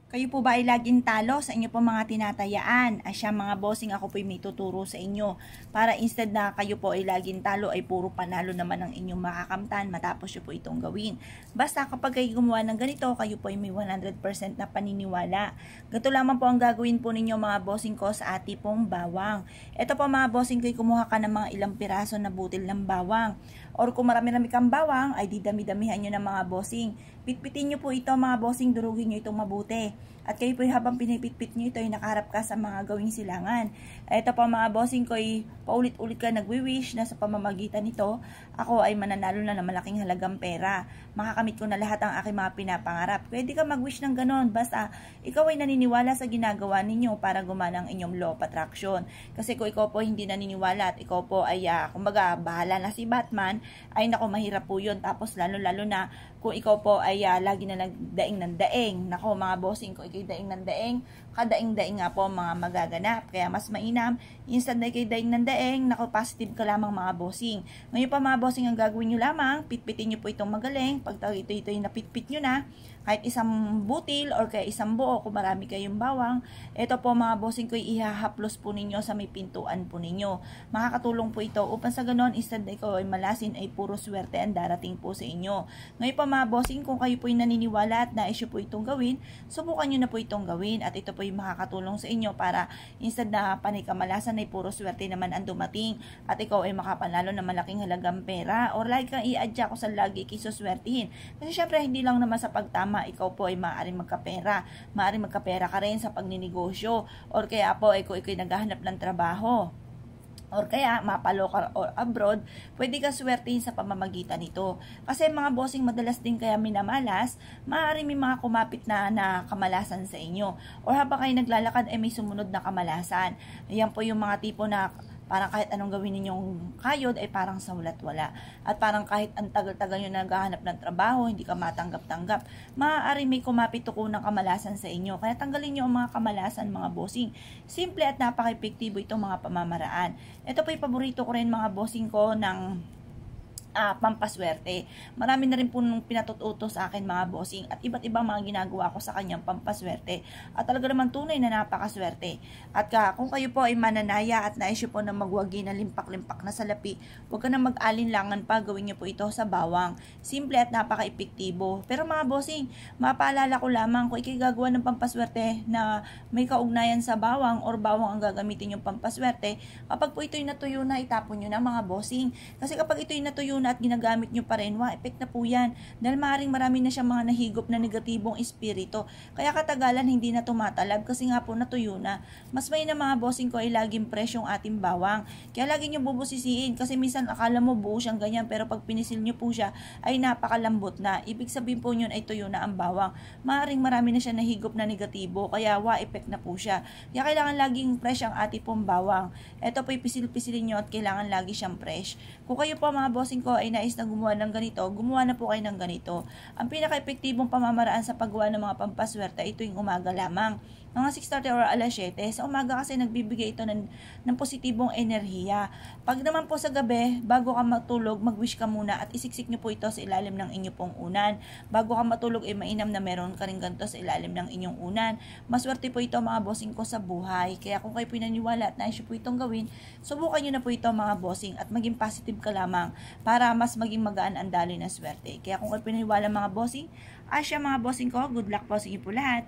Kayo po ba ay laging talo sa inyo po mga tinatayaan? Asya mga bossing, ako po ay may tuturo sa inyo. Para instead na kayo po ay laging talo, ay puro panalo naman ang inyong makakamtan matapos nyo po itong gawin. Basta kapag kayo gumawa ng ganito, kayo po ay may 100% na paniniwala. Ganito lamang po ang gagawin po ninyo mga bossing ko sa ati pong bawang. Ito po mga bossing ko, ay kumuha ka ng mga ilang piraso na butil ng bawang. Or kung marami-rami kang bawang, ay didami-damihan nyo ng mga bossing. Pitpitin nyo po ito mga bossing, durugin nyo itong mabuti. At kayo po habang pinipitpit nyo ito ay nakaharap ka sa mga gawing silangan. Ito po mga bossing ko ay paulit-ulit ka nagwi-wish na sa pamamagitan nito, ako ay mananalo na ng malaking halagang pera. Makakamit ko na lahat ang aking mga pinapangarap. Pwede ka mag-wish ng ganon, basta ikaw ay naniniwala sa ginagawa ninyo para gumana ang inyong law of attraction. Kasi kung ikaw po hindi naniniwala at ikaw po ay kumbaga bahala na si Batman, ay nako mahirap po yun. Tapos lalo-lalo na kung ikaw po ay lagi na nagdaing ng daing. Nako mga bossing, kung ikay daing ng daing, kadaing-daing nga po mga magaganap. Kaya mas mainam, instant na ikay daing ng daing, nako positive ka lamang mga bossing. Ngayon pa mga bossing, ang gagawin nyo lamang, pitpitin nyo po itong magaling. Pag ito yung napitpit nyo na, kahit isang butil or kaya isang buo, kung marami kayong bawang, ito po mga bossing ko, ihahaplos po ninyo sa may pintuan po ninyo. Makakatulong po ito upang sa ganon, instead na ikaw ay malasin, ay puro swerte ang darating po sa inyo. Ngayon pa mga bossing, kung kayo po ay naniniwala at nais po itong gawin, subukan nyo na po itong gawin at ito po ay makakatulong sa inyo para instead na panay kamalasan ay puro swerte naman ang dumating at ikaw ay makapanalo ng malaking halagang pera or lagi kang i-adya ko sa lagi kisuswertihin. Kasi syempre hindi lang naman sa pagtama, ikaw po ay maaaring magkapera ka rin sa pagninegosyo or kaya po ay kung ikaw ay naghahanap ng trabaho or kaya mapalocal or abroad, pwede ka swertihin sa pamamagitan nito. Kasi mga bossing madalas din kaya minamalas, maaaring may mga kumapit na kamalasan sa inyo. Or habang kayo naglalakad ay may sumunod na kamalasan. Ayan po yung mga tipo na parang kahit anong gawin ninyong kayod ay parang sa wala't wala. At parang kahit ang tagal-tagal nyo naghahanap ng trabaho, hindi ka matanggap-tanggap, maaari may kumapit ko ng kamalasan sa inyo. Kaya tanggalin nyo ang mga kamalasan mga bossing. Simple at napaka-epektibo itong mga pamamaraan. Ito po yung paborito ko rin mga bossing ko ng pampaswerte. Marami na rin po nung pinatututo sa akin mga bossing at iba't ibang mga ginagawa ko sa kanyang pampaswerte at talaga naman tunay na napakaswerte. At kung kayo po ay mananaya at nais po na magwagi na limpak-limpak na salapi, huwag ka na mag-alinlangan pa, gawin niyo po ito sa bawang. Simple at napaka-epektibo. Pero mga bossing, mapaalala ko lamang kung ikay gagawa ng pampaswerte na may kaugnayan sa bawang or bawang ang gagamitin yung pampaswerte, kapag po ito'y natuyo na, itapon nyo na mga bossing. Kasi kapag ito'y natuyo na at ginagamit nyo pa rin, effect na po yan. Dahil maaaring marami na siyang mga nahigop na negatibong espiritu. Kaya katagalan hindi na tumatalab kasi nga po natuyo na. Mas may na mga bossing ko ay laging fresh yung ating bawang. Kaya lagi nyo bubusisiin kasi minsan akala mo buo siyang ganyan pero pag pinisil nyo po siya ay napakalambot na. Ibig sabihin po yun ay tuyo na ang bawang. Maaaring marami na siya nahigop na negatibo kaya effect na po siya. Kaya kailangan laging fresh ang ating pong bawang. Ito po ipisil-pisilin nyo at kailangan lagi siyang fresh. Kung kayo po mga bossing ko ay nais na gumawa ng ganito, gumawa na po kayo ng ganito. Ang pinaka-epektibong pamamaraan sa paggawa ng mga pampaswerte ay tuwing umaga lamang. Mga 6:30 or alas 7, sa umaga kasi nagbibigay ito ng positibong enerhiya. Pag naman po sa gabi, bago ka matulog, mag-wish ka muna at isiksik nyo po ito sa ilalim ng inyong pong unan. Bago ka matulog ay mainam na meron ka rin ganito sa ilalim ng inyong unan. Maswerte po ito mga bossing ko sa buhay. Kaya kung kayo po naniniwala at nais po itong gawin, subukan nyo na po ito mga bossing at maging positive ka lamang para mas maging magaan ang daloy na swerte. Kaya kung kayo pinaniwala mga bossing, asya mga bossing ko, good luck po sa inyo po lahat.